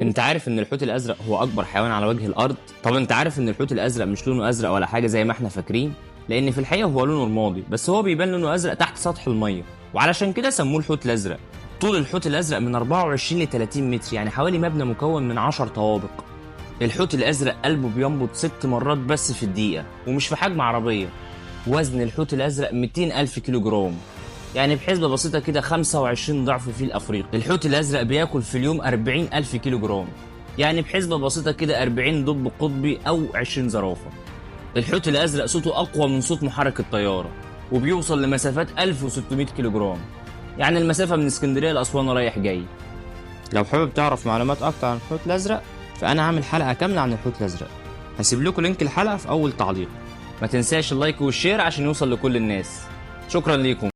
انت عارف ان الحوت الازرق هو اكبر حيوان على وجه الارض؟ طب انت عارف ان الحوت الازرق مش لونه ازرق ولا حاجه زي ما احنا فاكرين؟ لان في الحقيقه هو لونه رمادي، بس هو بيبان لونه ازرق تحت سطح الميه، وعلشان كده سموه الحوت الازرق. طول الحوت الازرق من 24 ل 30 متر، يعني حوالي مبنى مكون من 10 طوابق. الحوت الازرق قلبه بينبض 6 مرات بس في الدقيقه، ومش في حجم عربيه. وزن الحوت الازرق 200 الف كيلو جرام، يعني بحسبة بسيطة كده 25 ضعف الفيل الأفريقي. الحوت الأزرق بياكل في اليوم 40 ألف كيلو جرام، يعني بحسبة بسيطة كده 40 دب قطبي أو 20 زرافة. الحوت الأزرق صوته أقوى من صوت محرك الطيارة، وبيوصل لمسافات 1600 كيلو جرام، يعني المسافة من اسكندرية لأسوان رايح جاي. لو حابب تعرف معلومات أكتر عن الحوت الأزرق، فأنا عامل حلقة كاملة عن الحوت الأزرق، هسيب لكم لينك الحلقة في أول تعليق. ما تنساش اللايك والشير عشان يوصل لكل الناس. شكرا ليكم.